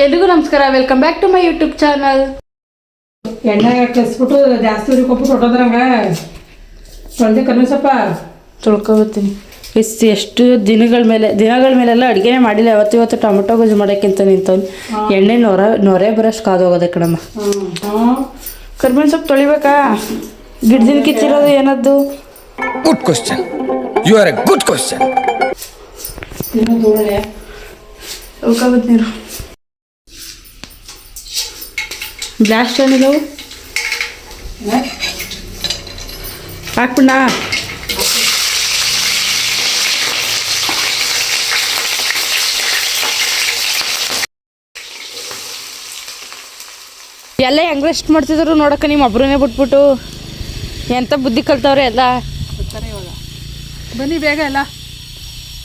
ಎಲ್ರಿಗೂ ನಮಸ್ಕಾರ, welcome back to my YouTube channel. ಎಣ್ಣೆ ಕಲಿಸ್ಬಿಟ್ಟು ಜಾಸ್ತಿ ಉರಿಕೊಬಿಟ್ಟು ಹೊಟ್ಟೋದ್ರಂಗ ತೊಳೆದೆ ಕರ್ಮೇಸಪ್ಪ ತೊಳ್ಕೊಬತ್ತೀನಿ. ಎಷ್ಟು ದಿನಗಳ ಮೇಲೆಲ್ಲ ಅಡುಗೆನೇ ಮಾಡಿಲ್ಲ. ಇವತ್ತು ಟೊಮೆಟೊ ಗೊಜ್ಜು ಮಾಡೋಕ್ಕಿಂತ ನಿಂತವ್ನು. ಎಣ್ಣೆ ನೊರೆ ಬರೋಷ್ಟು ಕಾದೋಗೋದೆ ಕಣಮ್ಮ. ಕರ್ಬೇವಿನ ಸೊಪ್ಪು ತೊಳಿಬೇಕಾ? ಗಿಡದಿಂದ ಕಿತ್ತಿರೋದು ಏನದ್ದು? Good question, you are a good question. ತೊಳ್ಕೊಬತ್ ನೀರು. ಬ್ಲಾಸ್ಟ್ ಏನಿಲ್ಲವು ಹಾಕ್ಬಿಡ. ಎಲ್ಲ ಹೆಂಗ್ ರೆಸ್ಟ್ ಮಾಡ್ತಿದ್ರು ನೋಡಕ್ಕ, ನಿಮ್ಮ ಒಬ್ರನ್ನೇ ಬಿಟ್ಬಿಟ್ಟು. ಎಂಥ ಬುದ್ಧಿ ಕಲ್ತವ್ರೆ ಎಲ್ಲ. ಬನ್ನಿ ಬೇಗ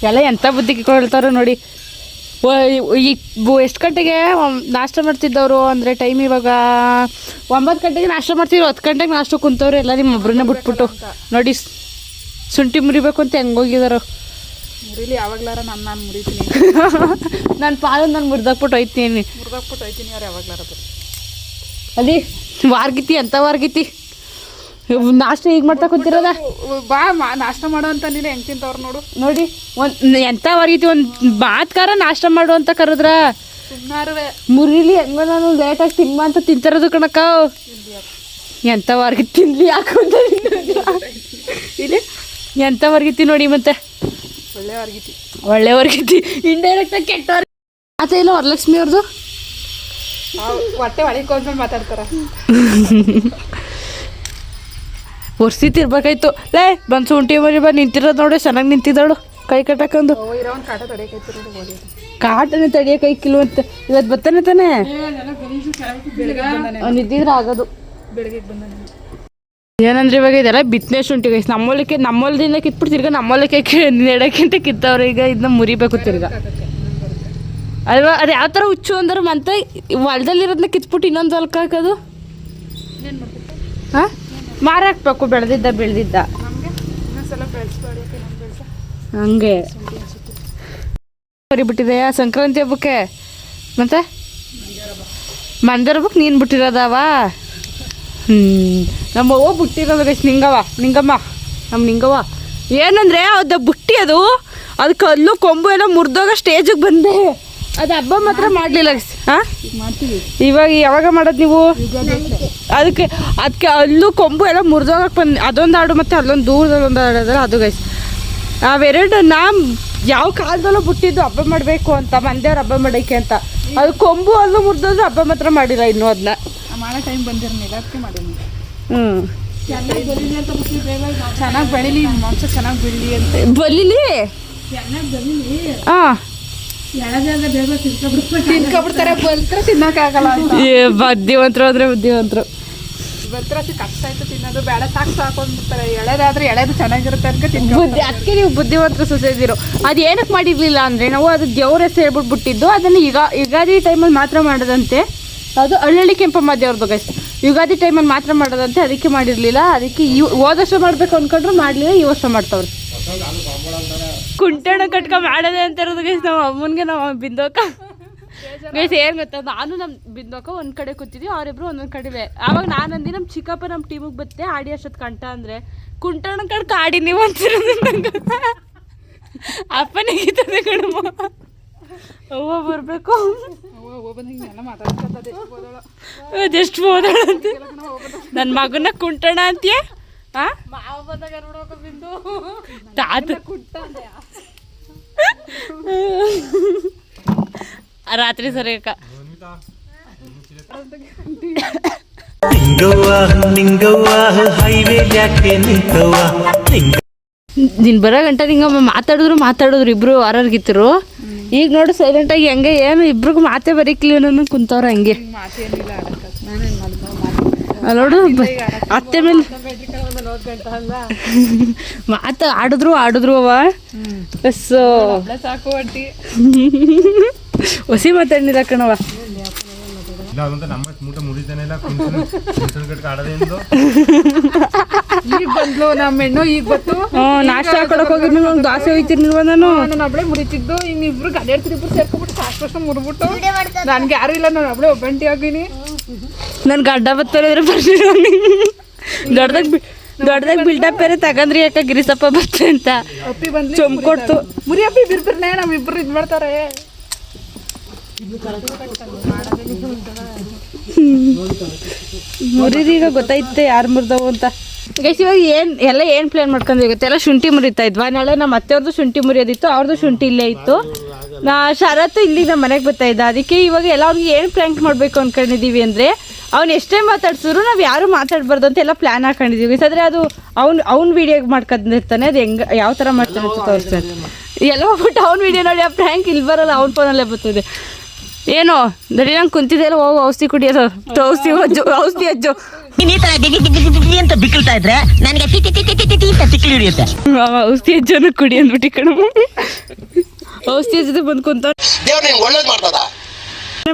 ಎಲ್ಲ ಎಂಥ ಬುದ್ಧಿ ಕಲ್ತವ್ರೆ ನೋಡಿ. ಎಷ್ಟು ಗಂಟೆಗೆ ನಾಷ್ಟ ಮಾಡ್ತಿದ್ದವರು ಅಂದರೆ ಟೈಮ್ ಇವಾಗ 9 ಗಂಟೆಗೆ ನಾಷ್ಟ ಮಾಡ್ತಿದ್ರು. 10 ಗಂಟೆಗೆ ನಾಷ್ಟ ಕುಂತವ್ರು ಎಲ್ಲ ನಿಮ್ಮ ಒಬ್ರನ್ನೇ ಬಿಟ್ಬಿಟ್ಟು. ನೋಡಿ ಶುಂಠಿ ಮುರಿಬೇಕು ಅಂತ ಹೆಂಗೋಗಿದಾರೋ. ಮುರಿಲಿ ಯಾವಾಗ್ಲಾರ ನಾನು ಮುರಿತೀನಿ. ನನ್ನ ಪಾಲು ನಾನು ಮುರಿದಾಕ್ಬಿಟ್ಟು ಹೋಯ್ತೀನಿ. ಅವ್ರು ಯಾವಾಗ್ಲಾರ ಅಲ್ಲಿ ವಾರ್ಗಿತಿ ಎಂಥ ವಾರ್ಗಿತಿ. ನಾಷ್ಟ ಈಗ ಮಾಡ್ತಾ ಕೂತಿರೋದ ಬಾ ನಾಷ್ಟ ಮಾಡೋ ಅಂತ ನೀನು ಹೆಂಗೆ ತಿಂತವ್ರು ನೋಡು. ನೋಡಿ ಎಂಥ ವಾರ್ಗಿತಿ. ಒಂದು ಮಾತ್ಕಾರ ನಾಷ್ಟ ಮಾಡು ಅಂತ ಕರೆದ್ರ ಸುಮ್ಮನಾರುವೆ ಮುರಿಲಿ ಹೆಂಗ. ನಾನು ಲೇಟಾಗಿ ತಿನ್ಮ ಅಂತ ತಿಂತಿರೋದು ಕಣಕ್ಕ. ಎಂಥ ವಾರ್ಗಿತಿ ತಿನ್ಲಿ ಯಾಕಂತ ಇಲ್ಲಿ ಎಂಥ ವಾರ್ಗಿತಿ ನೋಡಿ. ಮತ್ತೆ ಒಳ್ಳೆ ವರ್ಗಿತಿ ಇಂಡೈರೆಕ್ಟಾಗಿ ಕೆಟ್ಟವ್ರ ಆತ ಇಲ್ಲ. ವರಲಕ್ಷ್ಮಿ ಅವ್ರದ್ದು ಹೊಟ್ಟೆ ಹೊಳಿಕೊಂಡ್ಮೇಲೆ ಮಾತಾಡ್ತಾರ. ಒರ್ಸಿತಿರ್ಬೇಕಾಯ್ತು. ಲೇ ಬಂದು ಶುಂಠಿ ಮರಿ ನಿಂತಿರೋದು ನೋಡಿ. ಚೆನ್ನಾಗಿ ನಿಂತಿದ್ದಾಳು ಕೈ ಕಟ್ಟಕೊಂಡು. ಕಾಟನೇ ತಡಿಯೋಕೈಕಿಲ್ವಂತ. ಇವತ್ತು ಬರ್ತಾನೆ ತಾನೆ ನಿಂತಿದ್ರೆ ಆಗೋದು. ಏನಂದ್ರೆ ಇವಾಗ ಇದೆಲ್ಲ ಬಿತ್ತನೆ ಶುಂಠಿ ಗೈಸ್. ನಮ್ಮೊಲ್ದಿಂದ ಕಿತ್ಬಿಟ್ಟು ತಿರ್ಗ ನಮ್ಮೊಲಕ್ಕೆ ನೆಡಕ್ಕಿಂತ ಕಿತ್ತವ್ರೆ. ಈಗ ಇದನ್ನ ಮುರಿಬೇಕು ತಿರ್ಗ ಅಲ್ವಾ? ಅದು ಯಾವ ಥರ ಹುಚ್ಚು ಅಂದ್ರೆ ಮತ್ತೆ ಹೊಲದಲ್ಲಿರೋದನ್ನ ಕಿತ್ಬಿಟ್ಟು ಇನ್ನೊಂದು ಹೊಲಕ್ಕೆ ಹಾಕೋದು. ಹಾಂ ಮಾರಾಕ್ಬೇಕು. ಬೆಳೆದಿದ್ದ ಹಂಗೆ ಬಿಟ್ಟಿದೆಯಾ ಸಂಕ್ರಾಂತಿ ಹಬ್ಬಕ್ಕೆ. ಮತ್ತೆ ಮಂದರ ಹಬ್ಬಕ್ಕೆ ನೀನು ಬಿಟ್ಟಿರೋದವ. ನಮ್ಮ ಅವ್ವ ಬಿಟ್ಟಿರೋದು ಗೈಸ್. ನಿಂಗಮ್ಮ ಏನಂದರೆ ಅದು ಬುಟ್ಟಿ ಅದು ಕಲ್ಲು ಕೊಂಬು ಎಲ್ಲ ಮುರಿದೋಗ ಸ್ಟೇಜಿಗೆ ಬಂದೆ. ಅದು ಹಬ್ಬ ಮಾತ್ರ ಮಾಡಲಿಲ್ಲ. ಹಾಂ ಇವಾಗ ಯಾವಾಗ ಮಾಡೋದು ನೀವು? ಅದಕ್ಕೆ ಅಲ್ಲೂ ಕೊಂಬು ಎಲ್ಲ ಮುರಿದೋಗಕ್ಕೆ ಬಂದು ಅದೊಂದು ಹಾಡು ಮತ್ತು ಅಲ್ಲೊಂದು ದೂರದಲ್ಲಿ ಒಂದು ಹಾಡೋದಲ್ಲ ಅದು ಗೈಸ್. ಅವೆರಡು ಯಾವ ಕಾಲದಲ್ಲೂ ಬಿಟ್ಟಿದ್ದು ಹಬ್ಬ ಮಾಡಬೇಕು ಅಂತ, ಮಂದ್ಯವ್ರು ಹಬ್ಬ ಮಾಡೋಕ್ಕೆ ಅಂತ. ಅದು ಕೊಂಬು ಅಲ್ಲೂ ಮುರಿದೋದ್ರೆ ಹಬ್ಬ ಮಾತ್ರ ಮಾಡಿಲ್ಲ ಇನ್ನೂ. ಅದನ್ನ ಮಾಡೋ ಟೈಮ್ ಬಂದಿರಲಿಲ್ಲ, ಅದಕ್ಕೆ ಮಾಡೀನಿ. ಚೆನ್ನಾಗಿ ಬೆಳೀಲಿ ಮಾಂಸ, ಚೆನ್ನಾಗಿ ಬೆಳೀಲಿ ಅಂತ ಬಲಿಲಿ. ಹಾಂ ತಿನ್ಕೊಬಿಡ್ತಾರೆ. ಬಲ್ತ್ರ ತಿನ್ನೋಕ್ಕಾಗಲ್ಲ. ಬುದ್ಧಿವಂತರು ಅಂದರೆ ಬುದ್ಧಿವಂತರು. ಬಲ್ತ್ರ ಕಷ್ಟ ಆಯ್ತು ತಿನ್ನೋದು. ಬೇಡ ಸಾಕೊಂಡ್ಬಿಡ್ತಾರೆ. ಎಳೆದಾದ್ರೆ ಎಳೆದು ಚೆನ್ನಾಗಿರುತ್ತೆ ಅಂತ ಬುದ್ಧಿ. ಅದಕ್ಕೆ ನೀವು ಬುದ್ಧಿವಂತರು ಸೊಸೈದಿರು. ಅದು ಏನಕ್ಕೆ ಮಾಡಿರಲಿಲ್ಲ ಅಂದರೆ ನಾವು ಅದು ದೇವ್ರ ಹೆಸರು ಹೇಳ್ಬಿಟ್ಬಿಟ್ಟಿದ್ದು. ಅದನ್ನು ಯುಗಾದಿ ಟೈಮಲ್ಲಿ ಮಾತ್ರ ಮಾಡೋದಂತೆ. ಅದು ಹಳ್ಳಿ ಕೆಂಪಮ್ಮ ದೇವ್ರದ್ದು ಗೈಸ್. ಯುಗಾದಿ ಟೈಮಲ್ಲಿ ಮಾತ್ರ ಮಾಡೋದಂತೆ. ಅದಕ್ಕೆ ಮಾಡಿರಲಿಲ್ಲ. ಅದಕ್ಕೆ ಹೋದ ವರ್ಷ ಮಾಡಬೇಕು ಅಂದ್ಕೊಂಡ್ರು ಮಾಡಲಿಲ್ಲ. ಈ ವರ್ಷ ಮಾಡ್ತಾವ್ರು. ಕುಂಟಣ ಕಟ್ಕ ಮಾಡೋದೆ ಅಂತ ಇರೋದು ಗೈಸ್. ನಮ್ಮ ಅಮ್ಮನಿಗೆ ನಾವು ಬಿಂದೋಕ ಗೈಸ್ ಏನು ಗೊತ್ತಾ, ನಾನು ನಮ್ಮ ಬಿಂದೋಕ ಒಂದು ಕಡೆ ಕೂತಿದ್ವಿ, ಅವರಿಬ್ರು ಒಂದೊಂದು ಕಡೆ. ಆವಾಗ ನಾನು ಅಂದು ನಮ್ಮ ಚಿಕ್ಕಪ್ಪ ನಮ್ಮ ಟೀಮಿಗೆ ಬತ್ತೆ ಆಡಿ ಅಷ್ಟೊತ್ತು ಕಂಟ ಅಂದರೆ ಕುಂಟಣ ಕಡ್ಕ ಆಡಿ ನೀವು ಅಂತಿರೋದು. ಅಪ್ಪನಿಗಿತ್ತದೆ ಕಣಮ್ಮ. ಅವ್ವ ಬರಬೇಕು ಅದೆಷ್ಟು ಓದಾಳಂತೆ. ನನ್ನ ಮಗನ ಕುಂಟಣ ಅಂತೀಯ? ತಾತ ರಾತ್ರಿ ಸರಿ ಅಕ್ಕ. ನೀನು ಬರೋ ಗಂಟ ನಿಂಗಮ್ಮ ಮಾತಾಡಿದ್ರು ಇಬ್ರು ಆರೋರ್ಗಿತ್ತರು. ಈಗ ನೋಡು ಸೈಲೆಂಟಾಗಿ ಹೆಂಗೆ ಏನು ಇಬ್ರಿಗೂ ಮಾತೇ ಬರೀಕ್ಲಿಲ್ಲ ನನ್ನ ಕುಂತವ್ರ ಹಂಗೆ. ನೋಡು ಅತ್ತೆ ಮೇಲೆ ಆಡಿದ್ರು ಅವ ಸಾಕು ಹೊಸಿ ಮಾತಾಡಿಲ್ಲ ಕಣವ. ಇಲ್ಲ ಅದಂತ ನಮ್ಮ ಮೂಟ ಮುರಿತಾನೆ ಇಲ್ಲ ಕುಂಟನ್ ಕಟ್ಕ ಆಡೋದೇನು ಈಗ ಬಂದ್ಲು ನಮ್ಮ ಹೆಣ್ಣು ಈಗ ಬತ್ತು ನಾಷ್ಟ ಹಾಕೊಳಕ್ ಹೋಗಿದ್ನು ನಂಗೆ ದಾಸೆ ಹೋಯ್ತಿರ್ಲಿಲ್ವ ನಾನು ನಾನು ಒಬ್ಳೆ ಮುರಿತಿದ್ದು ಈಗ ಇಬ್ರು ಗಡ್ಯಾಡ್ತಿರಿ ಇಬ್ರು ಸೇರ್ಕೊಂಡ್ಬಿಟ್ಟು ಸಾಕು ಮುರ್ಬಿಟ್ಟು ನನ್ಗೆ ಯಾರು ಇಲ್ಲ ನಾನು ಒಬ್ಳೆ ಒಬ್ಬಂಟಿ ಆಗಿನಿ ನನ್ ಗಡ್ಡ ಬತ್ತೋರಿದ್ರೆ ಬರ್ತೀನಿ ದೊಡ್ಡದಾಗ ಬಿಲ್ಡಪ್ ಬೇರೆ ತಗಂದ್ರಿ ಯಾಕ ಗಿರಿಸಪ್ಪ ಬತ್ತೆ ಅಂತ ಅಪ್ಪಿ ಬಂದ್ಲಿ ಚೊಂಬ್ ಕೊಡ್ತು ಮುರಿ ಅಪ್ಪಿ ಬಿರ್ಬಿರ್ನೆ ನಮ್ಮಿಬ್ರು ಇದ್ ಮಾಡ್ತಾರೆ ಮುರಿದು ಈಗ ಗೊತ್ತೈತೆ ಯಾರು ಮುರಿದವು ಅಂತ ಗೈಸ್ ಇವಾಗ ಏನು ಪ್ಲಾನ್ ಮಾಡ್ಕೊಂಡ್ವಿ ಗೊತ್ತೆಲ್ಲ ಶುಂಠಿ ಮುರಿತಾ ಇದ್ವಾ ನಾಳೆ ನಮ್ಮ ಅತ್ತೆಯವ್ರದ್ದು ಶುಂಠಿ ಮುರಿಯೋದಿತ್ತು ಅವ್ರದ್ದು ಶುಂಠಿ ಇಲ್ಲೇ ಇತ್ತು ಶರತ್ತು ಇಲ್ಲಿಗೆ ನಮ್ಮ ಮನೆಗೆ ಬರ್ತಾ ಇದ್ದ ಅದಕ್ಕೆ ಇವಾಗ ಎಲ್ಲ ಅವ್ರಿಗೆ ಏನು ಪ್ರ್ಯಾಂಕ್ ಮಾಡಬೇಕು ಅಂದ್ಕೊಂಡಿದ್ದೀವಿ ಅಂದರೆ ಅವ್ನು ಎಷ್ಟೇ ಮಾತಾಡ್ಸಿದ್ರು ನಾವು ಯಾರು ಮಾತಾಡಬಾರ್ದು ಅಂತ ಎಲ್ಲ ಪ್ಲ್ಯಾನ್ ಹಾಕೊಂಡಿದ್ದೀವಿ ಆದರೆ ಅದು ಅವ್ನ ವೀಡಿಯೋಗೆ ಮಾಡ್ಕೊಂಡಿರ್ತಾನೆ ಅದು ಹೆಂಗೆ ಯಾವ ಥರ ಮಾಡ್ತಾನೆ ಅಂತ ತೋರಿಸ್ತಾನೆ ಎಲ್ಲ ಹೋಗ್ಬಿಟ್ಟು ಅವ್ನ ವೀಡಿಯೋ ನೋಡಿ ಆ ಪ್ರ್ಯಾಂಕ್ ಇಲ್ಲಿ ಬರೋಲ್ಲ ಅವ್ನ ಫೋನಲ್ಲೇ ಬರ್ತದೆ ಏನೋ ದಡಿ ನಂಗೆ ಕುಂತಿದ್ದೆಲ್ಲ ಹೋಗು ಔಷಧಿ ಕುಡಿಯೋದು ಔಷಧಿ ಅಜ್ಜು ಈ ತರ ಅಂತ ಬಿಕ್ಕಳ್ತಾ ಇದ್ರೆ ನನಗೆ ತಿಕ್ಲಿ ಹಿಡಿಯುತ್ತೆ ಔಷಧಿ ಅಜ್ಜನು ಕುಡಿ ಅಂದ್ಬಿಟ್ಟು ಕಣ ಔಷಧಿ ಜೊತೆ ಬಂದು ಕುಂತ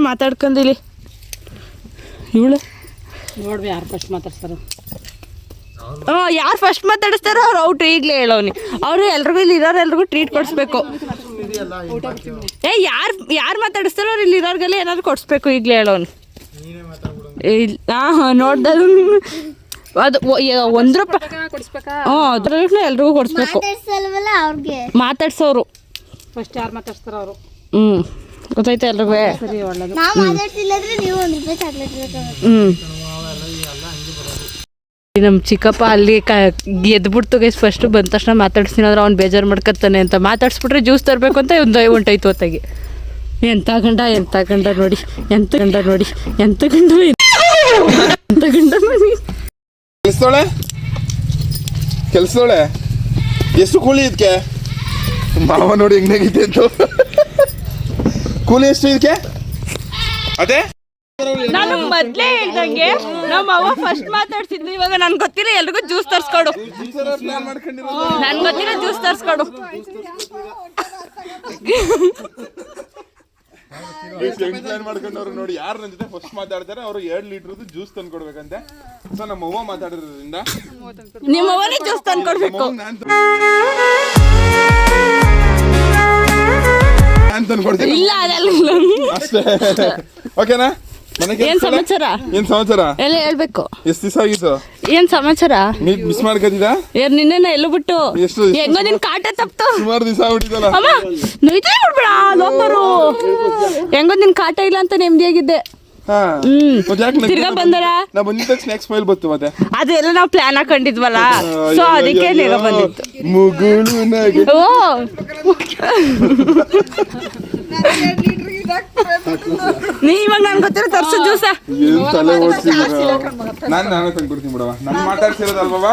ಮಾತಾಡ್ಕೊಂಡಿಲಿ ಇವಳು ನೋಡ್ವಿ ಯಾರು ಫಸ್ಟ್ ಮಾತಾಡ್ತಾರ ಯಾರು ಫಸ್ಟ್ ಮಾತಾಡಿಸ್ತಾರೋ ಅವ್ರು ಔಟ್ ಈಗಲೇ ಹೇಳೋನಿ ಅವರು ಎಲ್ರಿಗೂ ಇಲ್ಲಿ ಇರೋರು ಎಲ್ರಿಗೂ ಟ್ರೀಟ್ ಕೊಡಿಸ್ಬೇಕು ಯಾರು ಮಾತಾಡಿಸ್ತಾರೋ ಅವ್ರು ಇಲ್ಲಿ ಇರೋರ್ಗೆಲ್ಲ ಏನಾದ್ರು ಕೊಡಿಸ್ಬೇಕು ಈಗಲೇ ಹೇಳೋನು ಹಾಂ ನೋಡ್ದ ಅದು ₹1 ಅದ್ರಲ್ಲಿ ಎಲ್ರಿಗೂ ಕೊಡಿಸ್ಬೇಕು ಮಾತಾಡ್ಸೋರು ಫಸ್ಟ್ ಯಾರು ಮಾತಾಡ್ತಾರ ಅವರು ಗೊತ್ತಾಯ್ತಾ ಎಲ್ರಿಗೂ ನಮ್ಮ ಚಿಕ್ಕಪ್ಪ ಅಲ್ಲಿ ಎದ್ಬಿಡ್ತು ಗೈಸ್ ಫಸ್ಟು ಬಂದ ತಕ್ಷಣ ಮಾತಾಡ್ಸ್ತೀನಿ ಅಂದ್ರೆ ಅವ್ನು ಬೇಜಾರು ಮಾಡ್ಕೊತಾನೆ ಅಂತ ಮಾತಾಡ್ಸ್ಬಿಟ್ರೆ ಜ್ಯೂಸ್ ತರಬೇಕು ಅಂತ ಒಂದು ಹೊಂಟೈತು ಹೊತ್ತಾಗಿ ಎಂಥ ಗಂಡ ನೋಡಿ ಎಂಥ ಗಂಡ ನೋಡಿ ಕೆಲ್ಸದೊಳೆ ಎಷ್ಟು ಕೂಲಿ ಇದಕ್ಕೆ ಮಾವ ನೋಡಿ ಹೆಂಗಾಗಿದೆ ಅಂತ ಕೂಲಿ ಎಷ್ಟು ಇದಕ್ಕೆ ಅದೇ ನಾನು ಮೊದ್ಲೇ ಹೇಳ್ದಂಗೆ ನಮ್ಮ ಅವ್ವ ಫಸ್ಟ್ ಮಾತಾಡ್ಸಿದ್ಲು ಇವಾಗ ನನ್ಗೆ ಗೊತ್ತಿಲ್ಲ ಎಲ್ರಿಗೂ ಜ್ಯೂಸ್ ತರ್ಸ್ಕೊಡು ನನ್ಗೆ ಗೊತ್ತಿಲ್ಲ ಜ್ಯೂಸ್ ತರ್ಸ್ಕೊಡು ಪ್ಲಾನ್ ಮಾಡ್ಕೊಂಡವ್ರು ನೋಡಿ ಯಾರು ನನ್ನ ಜೊತೆ ಫಸ್ಟ್ ಮಾತಾಡ್ತಾರೆ ಅವ್ರು 2 ಲೀಟರ್ ಜ್ಯೂಸ್ ತಂದು ಕೊಡ್ಬೇಕಂತೆ ಸೊ ನಮ್ಮ ಅವ್ವ ಮಾತಾಡಿದ್ರಿಂದ ನಿಮ್ಮ ಅವ್ವನೇ ಜ್ಯೂಸ್ ತಂದು ಕೊಡ್ಬೇಕು ನಾನು ತಂದು ಕೊಡ್ತೀನಿ ಇಲ್ಲ ಅದಲ್ಲ ಅಷ್ಟೇ ಓಕೆನಾ ಏನ್ ಸಮಾಚಾರ ಎಲ್ಲ ಹೇಳ್ಬೇಕು ಎಷ್ಟು ದಿವಸ ಆಗಿತ್ತು ಏನ್ ಸಮಾಚಾರ ಮಿಸ್ ಮಾಡ್ಕೊತಿದ್ದ ನಿನ್ನೆ ಎಲ್ಲೂ ಬಿಟ್ಟು ಎಷ್ಟು ಹೆಂಗೋ ನಿನ್ ಕಾಟ ತಪ್ತು ಸುಮಾರು ದಿವಸ ಆಗ್ಬಿಟ್ಟಿದ್ದಲ್ಲ ಅಮ್ಮ ನೈತೇ ಬಿಡ್ಬೇಡ ಲೋಪರು ಹೆಂಗೋ ನಿನ್ ಕಾಟ ಇಲ್ಲ ಅಂತ ನೆಮ್ಮದಿಯಾಗಿದ್ದೆ ತಿರ್ಗಾ ಬಂದರ ನಾ ಬಂದಿದ್ದ ತಕ್ಷಣ ನೆಕ್ಸ್ಟ್ ಸ್ಮೈಲ್ ಬಂತು ಮತ್ತೆ ಅದೆಲ್ಲ ನಾವು ಪ್ಲಾನ್ ಹಾಕೊಂಡಿದ್ವಲ್ಲ ಸೊ ಅದಕ್ಕೆ ಬೇಗ ಬಂದಿತ್ತು ಮುಗುಳು ನಗೆ ಓ ನೀ ಇವಾಗ ನನ್ಗೆ ಗೊತ್ತಿರೋ ತರ್ಸು ಜ್ಯೂಸ ಏನ್ ತಲೆ ಓಡಿಸಿದ್ರು ನಾನೇ ತಂದ್ಕೊಡ್ತೀನಿ ಬಿಡವ ನಾನು ಮಾತಾಡ್ತಿರೋದಲ್ವ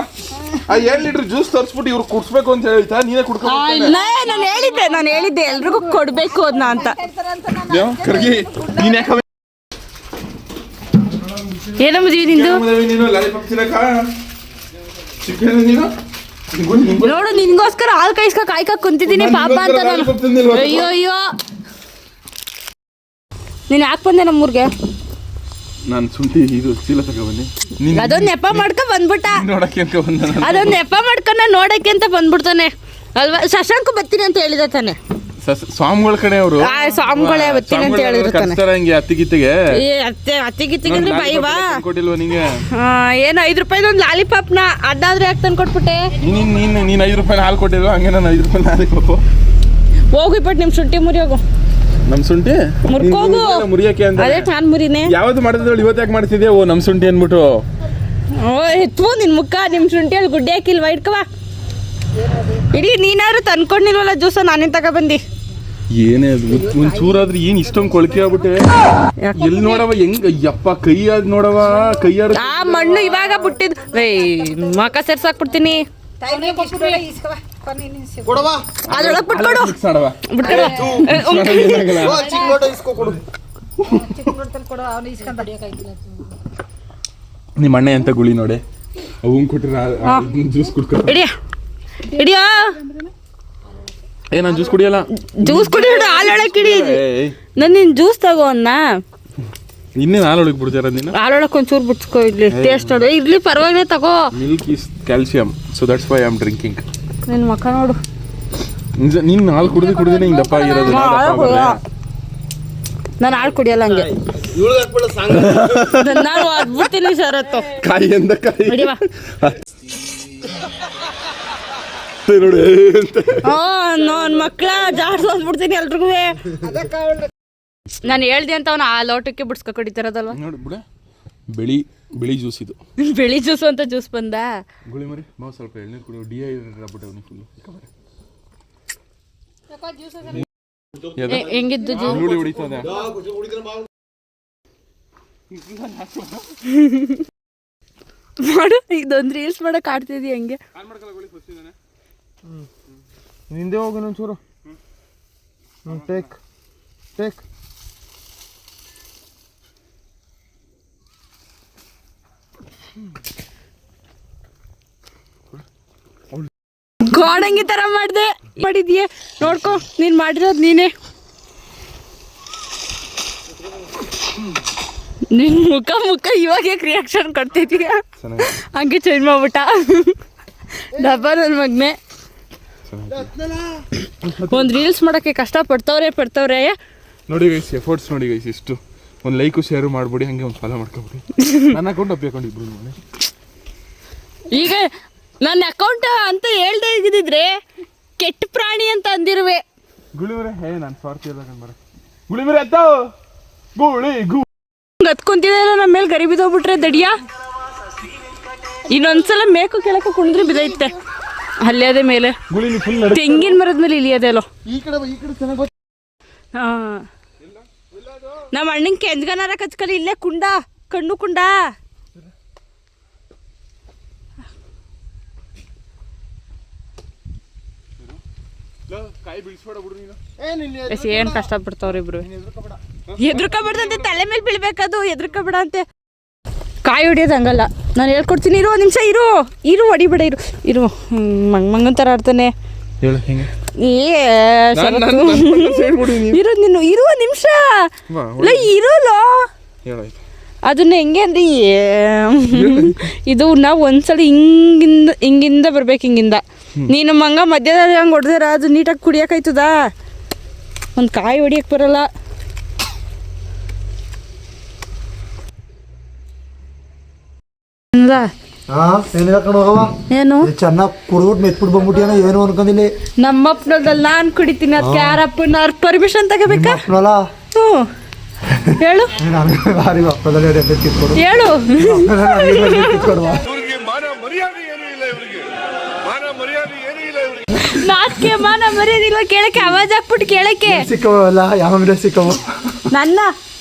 ಆ 2 ಲೀಟರ್ ಜ್ಯೂಸ್ ತರ್ಸ್ಬಿಟ್ಟು ಇವ್ರು ಕುಡ್ಸ್ಬೇಕು ಅಂತ ಹೇಳ್ತಾ ನೀನೇ ಕುಡ್ಕೊಂಡು ನಾನು ಹೇಳಿದ್ದೆ ಎಲ್ರಿಗೂ ಕೊಡ್ಬೇಕು ಅದನ್ನ ಅಂತ ಕರ್ಗಿ ನೀನ್ ಯಾಕೆ ಏನೋ ಮದ್ವಿ ನಿಂದು ನೀನು ಲಾಲಿಪಾಪ್ ತಿನ್ನಕ ಚಿಕನ್ ನೀನು ನೋಡು ನಿನ್ಗೋಸ್ಕರ ಹಾಲು ಕಾಯ್ಕ ಕುಂತಿದ್ದೀನಿ ಪಾಪ ಅಂತ ನಾನು ಅಯ್ಯೋ ನೀನು ಯಾಕೆ ಬಂದೆ ನಮ್ಮೂರ್ಗೆ ನಾನು ಶುಂಠಿ ಇದು ಚೀಲ ತಗೊಬನ್ನಿ ಅದೊಂದು ನೆಪ ಮಾಡ್ಕೊಂಡ್ ಬಂದ್ಬಿಟ್ಟ ನೋಡಕ್ಕೆ ಅಂತ ಬಂದ ಅದೊಂದು ನೆಪ ಮಾಡ್ಕೊಂಡ ನೋಡಕ್ಕೆ ಅಂತ ಬಂದ್ಬಿಡ್ತಾನೆ ಅಲ್ವಾ ಶಶಾಂಕ್ ಬರ್ತೀನಿ ಅಂತ ಹೇಳಿದ ತಾನೆ ಸ್ವಾಮಿಗಳ ಕಡೆ ಅವರು ಸ್ವಾಮಿಗಳೇ ಬರ್ತೀನಿ ಅಂತ ಹೇಳಿರ್ತಾನೆ ಹಂಗೆ ಅತ್ತಿಗಿತ್ತಿಗೆ ಅತ್ತಿಗಿತ್ತಿಗೆ ಅಂದ್ರೆ ಬೈವಾ ಕೊಟ್ಟಿಲ್ವಾ ನಿಂಗೆ ಏನು ₹5 ಒಂದು ಲಾಲಿಪಾಪ್ನ ಅಡ್ಡಾದ್ರೆ ಯಾಕೆ ತಂದು ಕೊಟ್ಬಿಟ್ಟೆ ನೀನ್ ₹5 ಹಾಲು ಕೊಟ್ಟಿಲ್ವಾ ಹಂಗೆ ನಾನು ₹5 ಲಾಲಿಪಾಪ್ ಹೋಗಿ ಬಿಟ್ಟು ನಿಮ್ಮ ಶುಂಠಿ ಮುರಿಯೋಗು ನಮ್ ಶುಂಠಿ ಮುರ್ಕೋಗು ಮುರಿಯಕ್ಕೆ ಅಂತ ಅದೇ ನಾನು ಮುರಿನೇ ಯಾವ್ದು ಮಾಡಿದ್ರೆ ಇವತ್ತು ಯಾಕೆ ಮಾಡ್ತಿದ್ದೆ ಓ ನಮ್ ಶುಂಠಿ ಅನ್ಬಿಟ್ಟು ಓ ಎತ್ತು ನಿನ್ ಮುಖ ನಿಮ್ಮ ಶುಂಠಿಯಲ್ಲಿ ಗುಡ್ಡೆ ಹಾಕಿಲ್ವಾ ಇಟ್ಕವಾ ಇಡೀ ನೀನಾದ್ರು ತಂದ್ಕೊಂಡಿಲ್ವಲ್ಲ ಜ್ಯೂಸ ನಾನೇನ್ ತಗೊಬಂದಿ ಏನೇ ಅದು ಒಂದ್ ಚೂರಾದ್ರೆ ಏನ್ ಇಷ್ಟೊಂದು ಕೊಳಕೆ ಆಗ್ಬಿಟ್ಟೆ ಎಲ್ಲಿ ನೋಡವ ಹೆಂಗ ಯಪ್ಪ ಕೈ ಆದ್ ನೋಡವ ಕೈಯಾರ ಆ ಮಣ್ಣು ಇವಾಗ ಬಿಟ್ಟಿದ್ ಮಕ ಸೇರ್ಸಾಕ್ಬಿಡ್ತೀನಿ ಅದ್ರೊಳಗ್ ಬಿಟ್ಕೊಡು ನಿಮ್ಮ ಅಣ್ಣ ಎಂತ ಗುಳಿ ನೋಡೆ ಅವನ್ ಕೊಟ್ಟಿರ ಜ್ಯೂಸ್ ಕುಡ್ಕೊ ಇಡಿಯೋ ನಾನು ಜ್ಯೂಸ್ ಕುಡಿಯಲ್ಲ ಜ್ಯೂಸ್ ಕುಡಿಯೋದು ಹಾಲೊಳಕ್ ಇಡಿ ನಾನು ನಿನ್ ಜ್ಯೂಸ್ ತಗೋ ಅನ್ನ ಇನ್ನೇನು ಹಾಲೊಳಗೆ ಬಿಡ್ತಾರ ನೀನು ಹಾಲೊಳಕ್ಕೆ ಒಂಚೂರು ಬಿಡ್ಸ್ಕೊ ಇಡ್ಲಿ ಟೇಸ್ಟ್ ನೋಡಿ ಇಡ್ಲಿ ಪರವಾಗಿಲ್ಲ ತಗೋ milk is calcium so that's why I am drinking ನಿನ್ನ ಮಕ್ಕ ನೋಡು ನೀನು ಹಾಲು ಕುಡಿದ್ರೆ ಹಿಂಗೆ ದಪ್ಪ ಆಗಿರೋದು ನಾನು ಹಾಲು ಕುಡಿಯಲ್ಲ ಹಂಗೆ ನಾನು ಅದ್ಬಿಡ್ತೀನಿ ಶರತ್ತು ಕಾಯಿಯಿಂದ ಕಾಯಿ ನಡಿವಾ ನೋಡಿ ನನ್ನ ಮಕ್ಕಳ ಜಾಸ್ತಿ ಹೋಗ್ಬಿಡ್ತೀನಿ ಎಲ್ರಿಗೂ ನಾನು ಹೇಳ್ದೆ ಅಂತ ಅವನು ಆ ಲೋಟಕ್ಕೆ ಬಿಡ್ಸ್ಕೊ ಕುಡಿತಾರದಲ್ವ ನೋಡಿ ಬಿಡ ಬಿಳಿ ಜ್ಯೂಸ್ ಇದು ಬೆಳಿ ಜ್ಯೂಸು ಅಂತ ಜ್ಯೂಸ್ ಬಂದ ಗುಳಿ ಮರಿ ನಾವು ಸ್ವಲ್ಪ ಎಳ್ನೀರು ಕುಡಿಯೋ ಡಿಹೈಡ್ರೇಟ್ ಆಗ್ಬಿಟ್ಟೆ ಫುಲ್ಲು ಹೆಂಗಿದ್ದು ಈರುಳ್ಳಿ ಹೊಡಿತದೆ ಮಾಡು ಇದೊಂದು ರೀಲ್ಸ್ ಮಾಡಕ್ ಆಡ್ತಿದ್ದಿ ಹಂಗೆ ಹಿಂದೆ ಹೋಗು ಒಂಚೂರು ಟೇಕ್ ಗೋಡಂಗಿ ತರ ಮಾಡ್ದೆ ಮಾಡಿದ್ಯೆ ನೋಡ್ಕೊ ನೀನ್ ಮಾಡಿರೋದು ನೀನೇ ನಿನ್ ಮುಖ ಇವಾಗ ರಿಯಾಕ್ಷನ್ ಕೊಡ್ತಿದೀಯ ಹಂಗೆ ಚೇಂಜ್ ಮಾಡ್ಬಿಟ್ಟ ಡಬ್ಬ ನನ್ನ ಮಗ್ನೆ ಒಂದು ರೀಲ್ಸ್ ಮಾಡೋಕ್ಕೆ ಕಷ್ಟ ಪಡ್ತವ್ರೆ ನೋಡಿ ಗೈಸ್ ಎಫರ್ಟ್ಸ್ ನೋಡಿ ಗೈಸ್ ಇಷ್ಟು ಒಂದು ಲೈಕು ಶೇರು ಮಾಡ್ಬಿಡಿ ಹಂಗೆ ಒಂದು ಫಾಲೋ ಮಾಡ್ಕೊಬಿಡಿ ನನ್ನ ಅಕೌಂಟ್ ಅಪ್ಪಿಕೊಂಡು ಇಬ್ರು ನೋಡಿ ಈಗ ನನ್ನ ಅಕೌಂಟ್ ಅಂತ ಹೇಳ್ದೆ ಇದ್ದಿದ್ರೆ ಕೆಟ್ಟ ಪ್ರಾಣಿ ಅಂತ ಅಂದಿರುವೆ ಗುಳಿಮರೆ ನಾನು ಸ್ವಾರ್ಥಿ ಎಲ್ಲ ಕಂಡ್ಬರ ಗುಳಿಮರೆ ಅತ್ತಾವ ಹತ್ಕೊಂತಿದೆಲ್ಲ ನಮ್ಮ ಮೇಲೆ ಗರಿ ಬಿದ್ದೋಗ್ಬಿಟ್ರೆ ದಡಿಯ ಇನ್ನೊಂದ್ಸಲ ಮೇಕು ಕೆಳಕ್ಕೆ ಕುಣಿದ್ರೆ ಬಿದ್ದೈತೆ ಅಲ್ಲೇ ಮೇಲೆ ತೆಂಗಿನ ಮರದ ಮೇಲೆ ಇಳಿಯೋದೆ ಅಲ್ಲೋ ಹಾ ನಮ್ಮ ಅಣ್ಣಂಗೆ ಕೆಂಜ್ಗನಾರ ಕಚ್ಕಲಿ ಇಲ್ಲೇ ಕಣ್ಣು ಕುಂಡ ಏನ್ ಕಷ್ಟಪಡ್ತಾವ್ರಿ ಇಬ್ರು ಎದ್ರಕೋಬೇಡ್ದಂತೆ ತಲೆ ಮೇಲೆ ಬೀಳ್ಬೇಕದು ಎದ್ರಕೋಬೇಡ ಅಂತೆ ಕಾಯಿ ಹೊಡಿಯೋದು ಹಂಗಲ್ಲ ನಾನು ಹೇಳ್ಕೊಡ್ತೀನಿ ಇರು ಒಂದು ನಿಮಿಷ ಇರು ಹೊಡಿಬೇಡ ಇರು ಮಂಗನ ಥರ ಆಡ್ತಾನೆ ಇರು ಒಂದು ನಿಮಿಷ ಇರೋಲ್ಲ ಅದನ್ನ ಹೆಂಗೆ ಅಂದ್ರೆ ಇದು ನಾವು ಒಂದ್ಸಲ ಹಿಂಗಿಂದ ಬರ್ಬೇಕು ಹಿಂಗಿಂದ ನೀನು ಮಂಗ ಮಧ್ಯದಲ್ಲಿ ಹಂಗೆ ಹೊಡೆದಿರ ಅದು ನೀಟಾಗಿ ಕುಡಿಯೋಕಾಯ್ತದ ಒಂದು ಕಾಯಿ ಹೊಡಿಯಕ್ಕೆ ಬರಲ್ಲ ಏನು ಚೆನ್ನಾಗಿ ಕುಡ್ಬಿಟ್ಟು ಮೆತ್ಬಿಟ್ಟು ಬಂದ್ಬಿಟ್ಟಿನ ಏನು ಅನ್ಕೊಂಡಿಲ್ಲ ನಮ್ಮಪ್ಪನದಲ್ಲಿ ನಾನು ಕುಡಿತೀನಿ ಅದಕ್ಕೆ ಯಾರಪ್ಪನ ಪರ್ಮಿಷನ್ ತಗೋಬೇಕಾ ಹ್ಞೂ ಹೇಳು ಹೇಳು ನಾಚಿಕೆ ಮಾನ ಮರ್ಯಾದಿಲ್ಲ ಕೇಳಕ್ಕೆ ಆವಾಜ್ ಹಾಕ್ಬಿಟ್ಟು ಕೇಳಕ್ಕೆ ಸಿಕ್ಕವಲ್ಲ ಯಾವ ಸಿಕ್ಕವು ನನ್ನ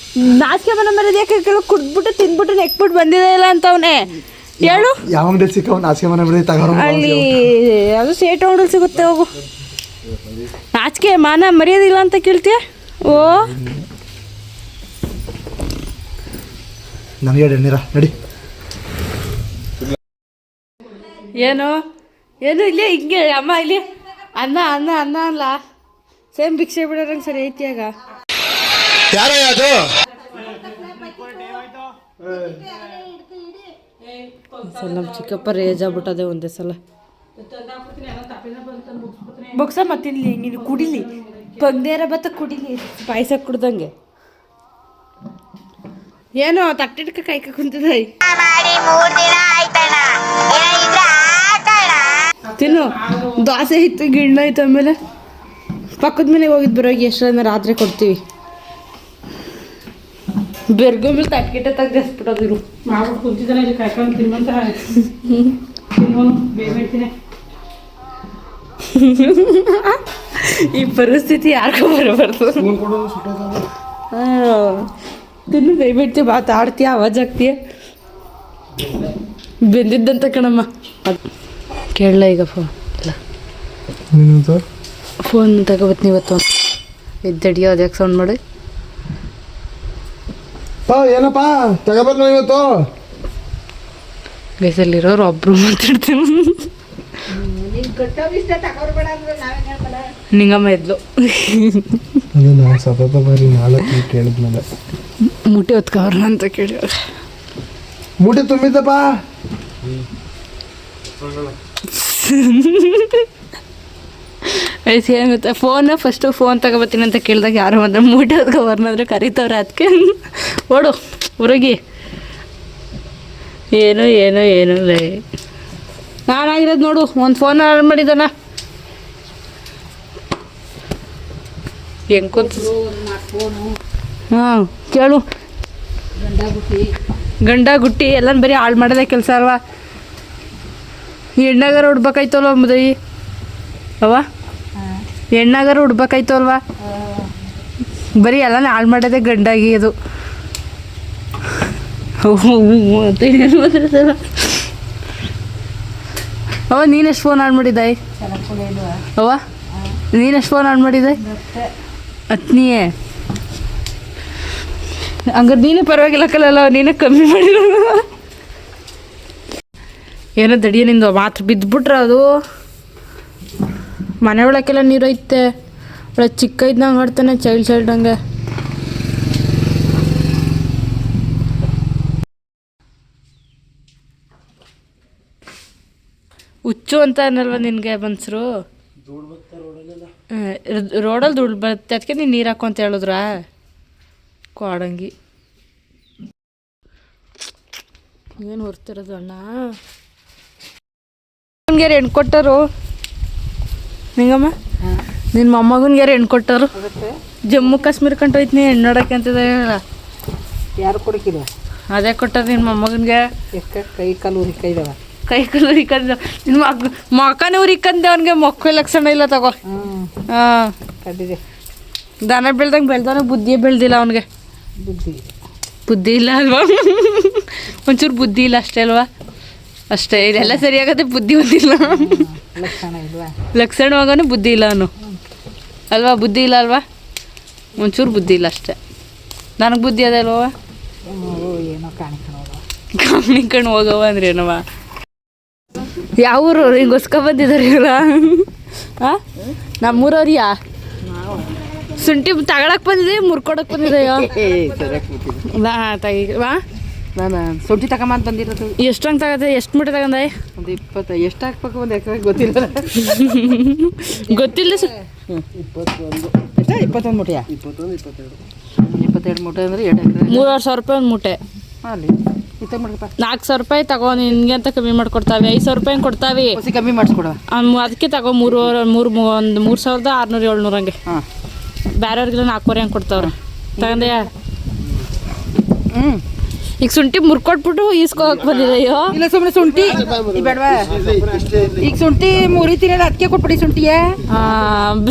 ನಾಚಿಕೆ ಮಾನ ಮರ್ಯಾದೆ ಯಾಕೆ ಕುಡ್ಬಿಟ್ಟು ತಿನ್ಬಿಟ್ಟು ನೆಕ್ಬಿಟ್ಟು ಬಂದಿದೆ ಇಲ್ಲ ಅಂತವನೇ ಹೇಳು ಯಾವ ಅಂಗಡಿ ಸಿಕ್ಕವ ನಾಚಿಕೆ ಮನೆ ಬಿಡಿ ತಗೋ ಅಲ್ಲಿ ಅದು ಸೇಟ್ ಹೋಟೆಲ್ ಸಿಗುತ್ತೆ ಹೋಗು ನಾಚಿಕೆ ಮಾನ ಮರ್ಯಾದಿಲ್ಲ ಅಂತ ಕೇಳ್ತೀಯ ಓ ನನಗೆ ಎಣ್ಣೀರ ನಡಿ ಏನು ಇಲ್ಲೇ ಹಿಂಗೆ ಅಮ್ಮ ಇಲ್ಲಿ ಅನ್ನ ಅಲ್ಲ ಸೇಮ್ ಭಿಕ್ಷೆ ಬಿಡೋರಂಗೆ ಸರಿ ಐತಿ ಆಗ ಸಲ ನಮ್ಮ ಚಿಕ್ಕಪ್ಪ ರೇಜ್ ಆಗ್ಬಿಟ್ಟದೆ ಒಂದೇ ಸಲ ಬೊಕ್ಸ ಮತ್ತಿನ್ಲಿ ನೀನು ಕುಡಿಲಿ ಪಂದೇರ ಬತ್ತ ಕುಡಿಲಿ ಪಾಯಸ ಕುಡ್ದಂಗೆ ಏನೋ ತಟ್ಟಿಡ್ಕ ಕಾಯ್ಕ ಕುಂತಿದ ತಿನ್ನು ದೋಸೆ ಇತ್ತು ಗಿಣ್ಣ ಇತ್ತು ಆಮೇಲೆ ಪಕ್ಕದ ಮನೆಗೆ ಹೋಗಿದ್ದು ಬರೋಗಿ ಎಷ್ಟೊಂದು ರಾತ್ರಿ ಕೊಡ್ತೀವಿ ಬೆರ್ಗೋ ಮೇಲೆ ತಟ್ಕಿಟ್ಟ ತೆಗ್ದಿಸ್ಬಿಟ್ಟೋದಿರು ಮಾಡ್ಬಿಟ್ಟು ಕುಂತಿದ್ದಾನೆ ಇಲ್ಲಿ ಕಾಯ್ಕೊಂಡು ತಿನ್ಬಂತ ಬೇಯ್ತೀನಿ ಈ ಪರಿಸ್ಥಿತಿ ಯಾರಿಗೂ ಬರಬಾರ್ದು ತಿನ್ನು ಬೇಯ್ಬಿಡ್ತೀಯ ಮಾತಾಡ್ತೀಯ ಆವಾಜ್ ಆಗ್ತೀಯ ಬೆಂದಿದ್ದಂತ ಕಣಮ್ಮ ಅದು ಕೇಳಲ್ಲ ಈಗ ಫೋನ್ ಇಲ್ಲ ಫೋನ್ ತಗೋಬತ್ತೀನಿ ಇವತ್ತು ಎದ್ದಡಿಯೋ ಅದ್ಯಾಕೆ ಸೌಂಡ್ ಮಾಡಿ ಏನಪ್ಪ ತಗೋಬರ್ ಇವತ್ತು ಬೇಸಲ್ಲಿರೋರು ಒಬ್ರು ಮಾತಾಡ್ತೀನಿ ನಿಂಗಮ್ಮ ಎದ್ಲು ಅದು ನಾನು ಸತತ ಬಾರಿ 4 ಕೇಳಿದ್ಮೇಲೆ ಮುಟ್ಟಿ ಹೊತ್ಕವ್ರನ್ನ ಅಂತ ಕೇಳಿ ಮೂಟೆ ತುಂಬಿದ್ದಪ್ಪ. ಮತ್ತೆ ಫಸ್ಟು ಫೋನ್ ತಗೋಬತ್ತೀನಿ ಅಂತ ಕೇಳಿದಾಗ ಯಾರು ಮಾತ್ರ ಮೂಟೆ ಹೊತ್ಕೊಬರ್ನಾದ್ರೆ ಕರೀತವ್ರೆ ಅದಕ್ಕೆ ಓಡು ಹೊರಗಿ ಏನು ರೇ ನಾನಾಗಿರೋದು ನೋಡು ಒಂದು ಫೋನ್ ಆರ್ಡರ್ ಮಾಡಿದ್ದಾನ ಹೆಂಗೆ ಕೂತು ಹಾಂ ಕೇಳು ಗಂಡ ಗುಟ್ಟಿ ಎಲ್ಲ ಬರೀ ಹಾಳು ಮಾಡೋದೇ ಕೆಲಸ ಅಲ್ವಾ ಎಣ್ಣಾಗಾರ ಉಡ್ಬೇಕಾಯ್ತಲ್ವ ಮದುವೆ ಅವ ಎಣ್ಣಾಗಾರ ಉಡ್ಬೇಕಾಯ್ತು ಅಲ್ವಾ ಬರೀ ಎಲ್ಲ ಹಾಳು ಮಾಡೋದೇ ಗಂಡಾಗಿ ಅದು ಅವ ನೀನೆಷ್ಟು ಫೋನ್ ಆನ್ ಮಾಡಿದ್ದಾಯಿ ಅವ ನೀನೆಷ್ಟು ಫೋನ್ ಆನ್ ಮಾಡಿದ್ದೆ ಅತ್ನಿಯೇ ಹಂಗಾರೆ ನೀನೇ ಪರವಾಗಿಲ್ಲ ಕಲಲ್ಲ ನೀನೇ ಕಮ್ಮಿ ಮಾಡಿರೋ ಏನೋ ದಡಿಯ ನಿಂದು ಮಾತ್ರ ಬಿದ್ದುಬಿಟ್ರೆ ಅದು ಮನೆ ಒಳಕ್ಕೆಲ್ಲ ನೀರು ಐತೆ ಒಳ್ಳೆ ಚಿಕ್ಕ ಇದ್ದಂಗೆ ಆಡ್ತಾನೆ ಚೈಲ್ಡ್ ಹಂಗೆ ಹುಚ್ಚು ಅಂತ ಅನ್ನಲ್ವ ನಿನಗೆ ಬನ್ಸರು ರೋಡಲ್ಲಿ ದುಡ್ಡು ಬರುತ್ತೆ ಅದಕ್ಕೆ ನೀನು ನೀರು ಹಾಕು ಅಂತ ಹೇಳಿದ್ರಾ ಕೊಡಂಗಿ ಏನು ಹೊರ್ತಿರೋದು ಅಣ್ಣ ಅವನಿಗೆ ಹೆಣ್ಣು ಕೊಟ್ಟರು ನಿಂಗಮ್ಮ ನಿನ್ನ ಮೊಮ್ಮಗನಿಗೆ ಹೆಣ್ಣು ಕೊಟ್ಟರು ಜಮ್ಮು ಕಾಶ್ಮೀರ ಕಂಡು ಹೋಯ್ತು ನೀ ಹೆಣ್ಣು ನೋಡೋಕೆ ಅಂತಿದ್ದ ಯಾರು ಕೊಡಕಿಲ್ಲ ಅದೇ ಕೊಟ್ಟರು ನಿನ್ನ ಮೊಮ್ಮಗನಿಗೆ ಕೈ ಕಾಲು ಉರಿಕೈದವ ಕೈ ಕಾಲು ಉರಿಕಂದ ನಿನ್ನ ಮೊಕ್ಕನೇ ಉರಿಕಂದೆ ಅವನಿಗೆ ಮೊಕ್ಕ ಲಕ್ಷಣ ಇಲ್ಲ ತಗೋ ಹಾಂ ಕಡ್ಡಿದೆ ದನ ಬೆಳ್ದಂಗೆ ಬೆಳ್ದವನ ಬುದ್ಧಿಯೇ ಬೆಳ್ದಿಲ್ಲ ಅವನಿಗೆ ಬುದ್ಧಿ ಇಲ್ಲ ಅಲ್ವಾ ಒಂಚೂರು ಬುದ್ಧಿ ಇಲ್ಲ ಅಷ್ಟೇ ಅಲ್ವಾ ಅಷ್ಟೇ ಇದೆಲ್ಲ ಸರಿಯಾಗತ್ತೆ ಬುದ್ಧಿ ಒಂದಿಲ್ಲ ಲಕ್ಷಣ ಇಲ್ವಾ ಲಕ್ಷಣವಾಗನು ಬುದ್ಧಿ ಇಲ್ಲ ಅವನು ಅಲ್ವಾ ಬುದ್ಧಿ ಇಲ್ಲ ಅಲ್ವಾ ಒಂಚೂರು ಬುದ್ಧಿ ಇಲ್ಲ ಅಷ್ಟೇ ನನಗೆ ಬುದ್ಧಿ ಅದ ಅಲ್ವ ಏನೋ ಕಾಣಿಕೊಂಡು ಹೋಗವ ಅಂದ್ರೆ ಏನವ ಯಾವ ಊರು ಹಿಂಗೆ ಹೊಸ್ಕೊ ಬಂದಿದ್ದಾರೆ ಇವ್ರ ಹಾಂ ನಮ್ಮೂರವ್ರಿಯಾ ಶುಂಠಿ ತಗೊಳಕ್ ಬಂದಿದೆ ಮುರ್ಕೊಡಕ್ ಬಂದಿದೆಯೋ ವಾ ನಾನು ಶುಂಠಿ ತಗೊಂಬ ಅಂತ ಬಂದಿರೋದು ಎಷ್ಟಂಗೆ ತಗತ್ತೆ ಎಷ್ಟು ಮೂಟೆ ತಗೊಂಡೆ ಒಂದು 20 ಎಷ್ಟು ಹಾಕ್ಬೇಕು ಒಂದು ಎಕರೆ ಗೊತ್ತಿಲ್ಲ ಗೊತ್ತಿಲ್ಲ ಎಷ್ಟು 21 ಮೂಟೆಯಾ 22 ಮೂಟೆ ಅಂದರೆ 2 ಎಕರೆ 3,000 ರೂಪಾಯಿ ಒಂದು ಮೂಟೆ ಅಲ್ಲಿ ಇತ್ತ ಮಾಡ್ಕಪ್ಪ 4,000 ರೂಪಾಯಿ ತಗೋ ನಿನ್ಗೆ ಅಂತ ಕಮ್ಮಿ ಮಾಡ್ಕೊಡ್ತಾವೆ 5,000 ರೂಪಾಯಿ ಕೊಡ್ತಾವೆ ಹೊಸಿ ಕಮ್ಮಿ ಮಾಡಿಸ್ಕೊಡುವ ಅದಕ್ಕೆ ತಗೋ 3,600 700 ಹಂಗೆ ಹಾಂ ಬೇರೆಯವ್ರಿಗೆಲ್ಲ 4,000 ಹಂಗೆ ಕೊಡ್ತಾವ್ರೆ ತಗೊಂಡೆಯ ಈಗ ಶುಂಠಿ ಮುರ್ಕೊಟ್ಬಿಟ್ಟು ಈಸ್ಕೋಕ್ ಬಂದಿದೆಯೋ ಇಲ್ಲ ಸುಮ್ಮನೆ ಶುಂಠಿ ಬೇಡವಾ ಈಗ ಶುಂಠಿ ಮುರಿತೀನಿ ಅದಕ್ಕೆ ಕೊಟ್ಬಿಡಿ ಶುಂಠಿಯೇ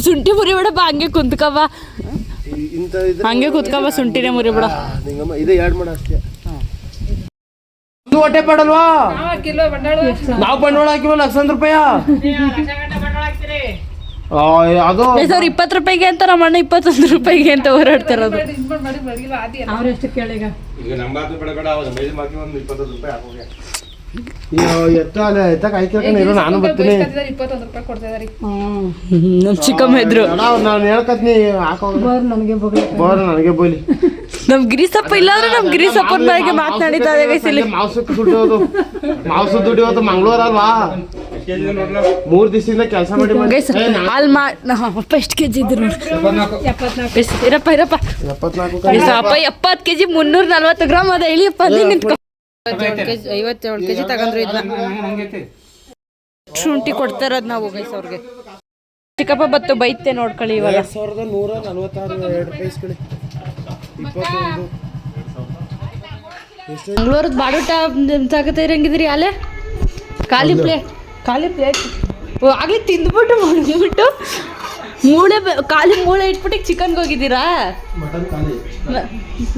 ಶುಂಠಿ ಮುರಿಬೇಡಪ್ಪ ಹಂಗೆ ಕುಂತ್ಕವ ಹಂಗೆ ಕುತ್ಕವ ಶುಂಠಿನೇ ಮುರಿಬೇಡ ಇದೆ ಎರಡು ಮಾಡ ಅಷ್ಟೇ. ಹೊಟ್ಟೆ ಪಡಲ್ವಾ ಕಿಲೋ ಬಂಡಾಳ ನಾವು ಬಂಡವಾಳ ಹಾಕಿವ ಲಕ್ಷಾಂತರ ರೂಪಾಯಿ ಅದು 20 ರೂಪಾಯಿಗೆ ಅಂತ ನಮ್ಮ ಅಣ್ಣ 21 ರೂಪಾಯಿಗೆ ಅಂತ ಹೋರಾಡ್ತಿರೋದು ಅವ್ರೆಷ್ಟು ಕೇಳಿಗ ಈಗ ನಂಬಾತು ಬೇಡ ಅವ್ರು ಮೇಲ್ ಮಾಕಿ ಒಂದು 20 ರೂಪಾಯಿ ಹಾಕೋಗೆ ಎತ್ತ ಅಲ್ಲ ಎತ್ತ ಕಾಯ್ಕೊಂಡು ಇರೋ ನಾನು ಬರ್ತೀನಿ 21 ರೂಪಾಯಿ ಕೊಡ್ತಾ ಇದಾರೆ ನಮ್ಮ ಚಿಕ್ಕಮ್ಮ ಇದ್ರು ನಾನು ಹೇಳ್ಕತ್ನಿ ಹಾಕೋ ನನಗೆ ಬೋಲಿ ನಮ್ ಗಿರಿಸಪ್ಪ ಇಲ್ಲಾಂದ್ರೆ ನಮ್ ಗಿರಿಸಪ್ಪನ ಬಗ್ಗೆ ಮಾತನಾಡಿದ್ದಾರೆ ಇಲ್ಲಿ ಮಾಂಸಕ್ಕೆ ದುಡ್ಡು ಮಾಂಸ ದುಡ್ಡು ಇವತ್ತು ಮಂಗಳೂರು ಅಲ್ವಾ 3 ದಿವಸದಿಂದ ಕೆಲಸ ಮಾಡಿ ಅಪ್ಪ ಎಷ್ಟು ಕೆಜಿ ಇದ್ರು ಇರಪ್ಪ 74 70 ಕೆಜಿ 340 ಗ್ರಾಮ್ ಅದ ಇಳಿಯಪ್ಪ ನಿಂತ್ಕೊ 57 ಕೆಜಿ ತಗೊಂಡ್ರು ಇದನ್ನ ಶುಂಠಿ ಕೊಡ್ತಾ ಇರೋದು ನಾವು ಗೈಸ್ ಅವ್ರಿಗೆ ಚಿಕ್ಕಪ್ಪ ಬತ್ತು ಬೈತೆ ನೋಡ್ಕೊಳ್ಳಿ ಇವಾಗ 2146 ಮಂಗ್ಳೂರ್ದು ಬಾಡೂಟ ತಗತ ಇರಂಗಿದ್ರಿ ಅಲ್ಲೇ ಖಾಲಿ ಪ್ಲೇಟ್ ಆಗ್ಲಿ ತಿಂದ್ಬಿಟ್ಟು ಮಡಗಿಬಿಟ್ಟು ಖಾಲಿ ಮೂಳೆ ಇಟ್ಬಿಟ್ಟು ಚಿಕನ್ಗೆ ಹೋಗಿದ್ದೀರಾ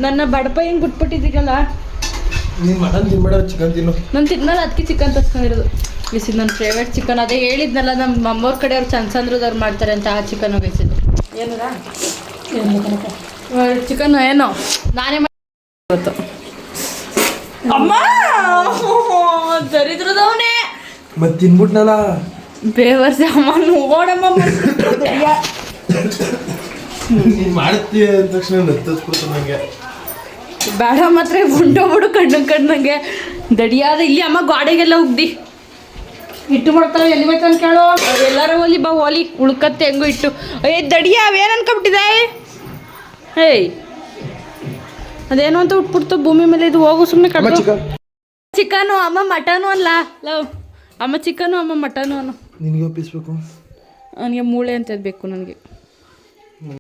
ನನ್ನ ಬಡಪ ಹೆಂಗೆ ಬಿಟ್ಬಿಟ್ಟಿದ್ದೀರಲ್ಲ ನಾನು ತಿನ್ನಲ್ಲ ಅದಕ್ಕೆ ಚಿಕನ್ ತರ್ಸ್ಕೊಂಡಿರೋದು ಬಿಸಿ ನನ್ನ ಫೇವ್ರೇಟ್ ಚಿಕನ್ ಅದೇ ಹೇಳಿದ್ನಲ್ಲ ನಮ್ಮ ಅಮ್ಮವ್ರ ಕಡೆ ಅವ್ರು ಚಂದ್ರದವ್ರು ಮಾಡ್ತಾರೆ ಅಂತ ಆ ಚಿಕನ್ ಬೇಯಿಸಿದ್ದು ಏನದ ಚಿಕನ್ ಏನೋ ನಾನೇ ಇವತ್ತು ಅಮ್ಮ ದರಿದ್ರದವನೇ ಮತ್ತೆ ತಿನ್ಬಿಟ್ನಲ್ಲ ಬೇವರ್ಸಿ ಅಮ್ಮ ನೋಡಮ್ಮ ನೀನ್ ಮಾಡ್ತೀಯ ಅಂದ ತಕ್ಷಣ ನತ್ತಿಸ್ಬಿಡ್ತು ನಂಗೆ. ಬೇಡ ಮಾತ್ರ ಗುಂಡೋಗ್ಬಿಡು ಕಣ್ಣಂಗೆ ದಡಿಯಾದ ಇಲ್ಲಿ ಅಮ್ಮ ಗಾಡಿಗೆಲ್ಲ ಉಗ್ದಿ ಇಟ್ಟು ಮಾಡ್ತಾಳೆ ಎಲ್ಲಿ ಬೇಕಂತ ಕೇಳೋ ಎಲ್ಲಾರ ಒಲಿ ಬಾ ಒಲಿ ಉಳ್ಕತ್ತೆ ಹೆಂಗು ಇಟ್ಟು ದಡಿಯ ಅವೇನು ಅನ್ಕೊಬಿಟ್ಟಿದೆ ಹೇಯ್ ಅದೇನೋ ಅಂತ ಉಟ್ಬಿಡ್ತು ಭೂಮಿ ಮೇಲೆ ಇದು ಹೋಗು ಸುಮ್ಮನೆ ಕಡ್ದು ಚಿಕನು ಅಮ್ಮ ಮಟನು ಅಲ್ಲ ಲವ್ ಅಮ್ಮ ಚಿಕನು ಅಮ್ಮ ಮಟನು ಅನ್ನು ನಿನಗೆ ಒಪ್ಪಿಸ್ಬೇಕು. ನನಗೆ ಮೂಳೆ ಅಂತ ಬೇಕು ನನಗೆ